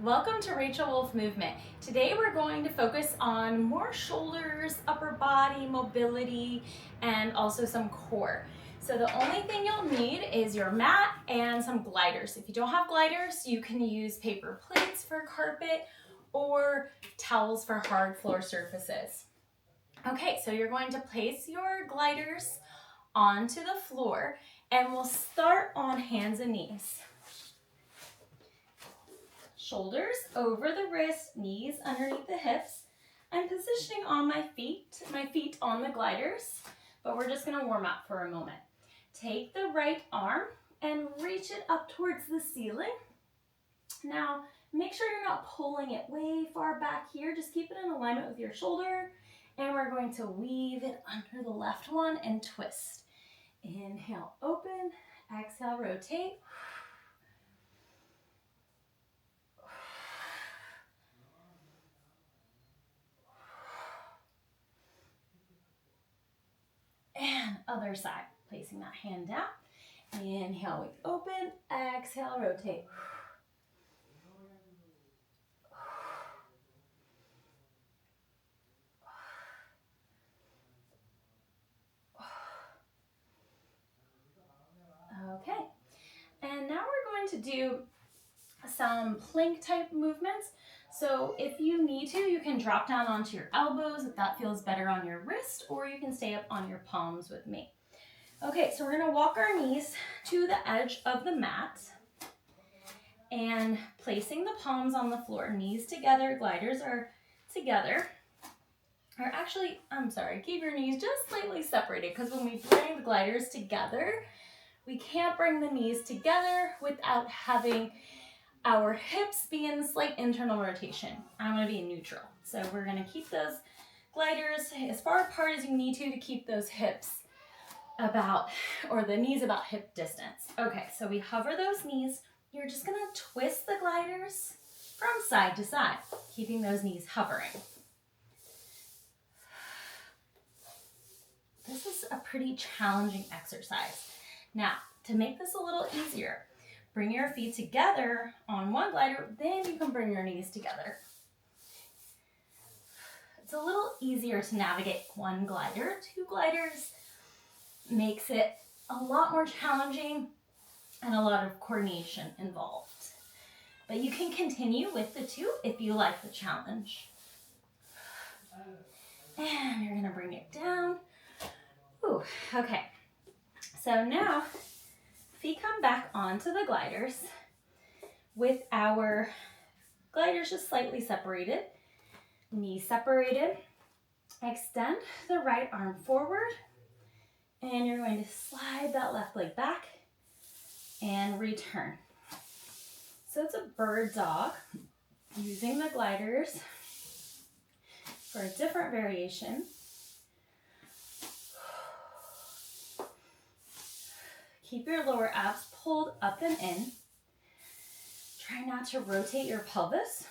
Welcome to Rachel Wolf Movement. Today we're going to focus on more shoulders, upper body mobility, and also some core. So the only thing you'll need is your mat and some gliders. If you don't have gliders, you can use paper plates for carpet or towels for hard floor surfaces. Okay, so you're going to place your gliders onto the floor and we'll start on hands and knees. Shoulders over the wrist, knees underneath the hips. I'm positioning on my feet on the gliders, but we're just gonna warm up for a moment. Take the right arm and reach it up towards the ceiling. Now, make sure you're not pulling it way far back here. Just keep it in alignment with your shoulder, and we're going to weave it under the left one and twist. Inhale, open. Exhale, rotate. And other side, placing that hand down. Inhale, we open. Exhale, rotate. Okay, and now we're going to do some plank type movements. So if you need to, you can drop down onto your elbows if that feels better on your wrist, or you can stay up on your palms with me. Okay, so we're gonna walk our knees to the edge of the mat and placing the palms on the floor, knees together, gliders are together. Or actually, keep your knees just slightly separated, because when we bring the gliders together, we can't bring the knees together without having our hips be in slight internal rotation. I want to be in neutral. So we're going to keep those gliders as far apart as you need to keep those hips the knees about hip distance. Okay, so we hover those knees. You're just going to twist the gliders from side to side, keeping those knees hovering. This is a pretty challenging exercise. Now, to make this a little easier, bring your feet together on one glider, then you can bring your knees together. It's a little easier to navigate one glider. Two gliders makes it a lot more challenging and a lot of coordination involved. But you can continue with the two if you like the challenge. And you're gonna bring it down. Ooh, okay. So now, feet come back onto the gliders with our gliders just slightly separated, knees separated. Extend the right arm forward, and you're going to slide that left leg back and return. So it's a bird dog, using the gliders for a different variation. Keep your lower abs pulled up and in. Try not to rotate your pelvis.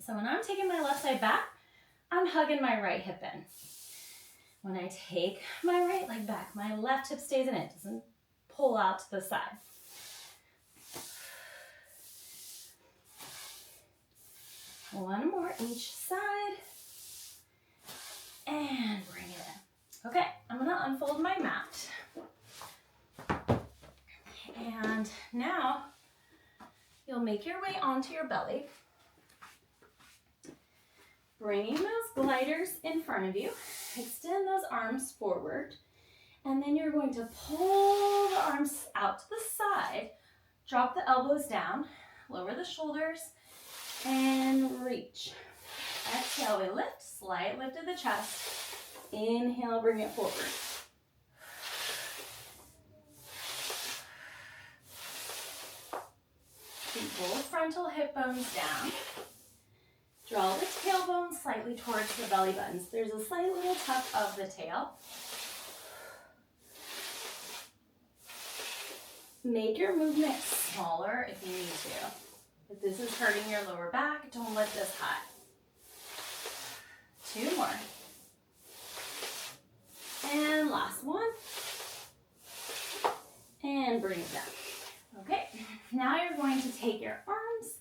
So when I'm taking my left side back, I'm hugging my right hip in. When I take my right leg back, my left hip stays in. It doesn't pull out to the side. One more each side. And bring it in. Okay, I'm gonna unfold my mat. And now you'll make your way onto your belly, bringing those gliders in front of you. Extend those arms forward, and then you're going to pull the arms out to the side, drop the elbows down, lower the shoulders, and reach. Exhale, we lift, slight lift of the chest. Inhale, bring it forward. Keep both frontal hip bones down. Draw the tailbone slightly towards the belly buttons. There's a slight little tuck of the tail. Make your movement smaller if you need to. If this is hurting your lower back, don't lift this high. Two more. And last one. And bring it down. Okay, now you're going to take your arms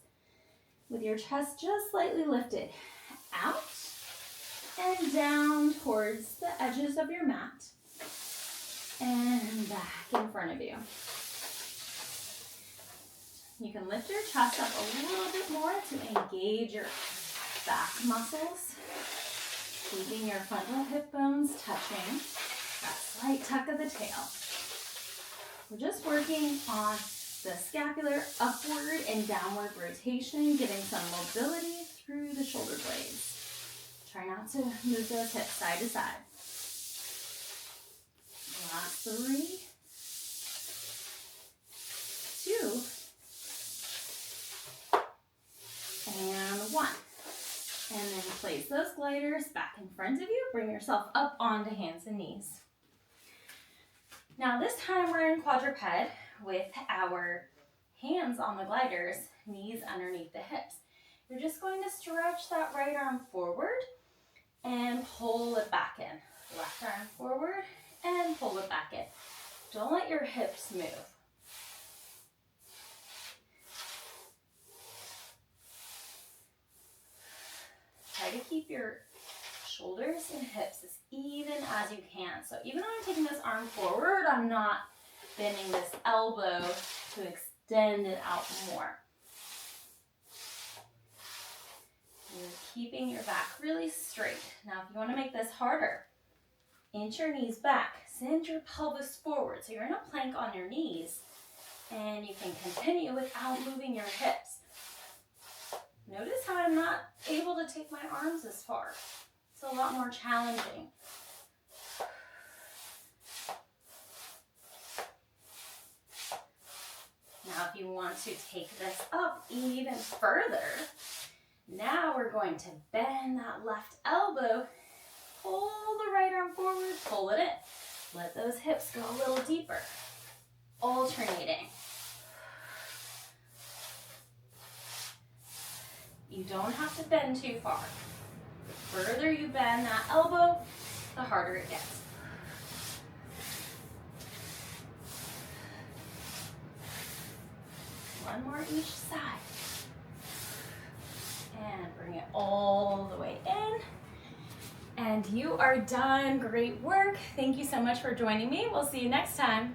with your chest just slightly lifted out and down towards the edges of your mat and back in front of you. You can lift your chest up a little bit more to engage your back muscles, keeping your frontal hip bones touching, that slight tuck of the tail. We're just working on the scapular upward and downward rotation, getting some mobility through the shoulder blades. Try not to move those hips side to side. Last 3, 2, and 1. And then place those gliders back in front of you. Bring yourself up onto hands and knees. Now this time we're in quadruped with our hands on the gliders, knees underneath the hips. You're just going to stretch that right arm forward and pull it back in. Left arm forward and pull it back in. Don't let your hips move. Try to keep your shoulders and hips as even as you can. So even though I'm taking this arm forward, I'm not bending this elbow to extend it out more. You're keeping your back really straight. Now, if you want to make this harder, inch your knees back, send your pelvis forward. So you're in a plank on your knees, and you can continue without moving your hips. Notice how I'm not able to take my arms as far. It's a lot more challenging. Now, if you want to take this up even further, now we're going to bend that left elbow, pull the right arm forward, pull it in. Let those hips go a little deeper, alternating. You don't have to bend too far. The further you bend that elbow, the harder it gets. One more each side. And bring it all the way in. And you are done. Great work. Thank you so much for joining me. We'll see you next time.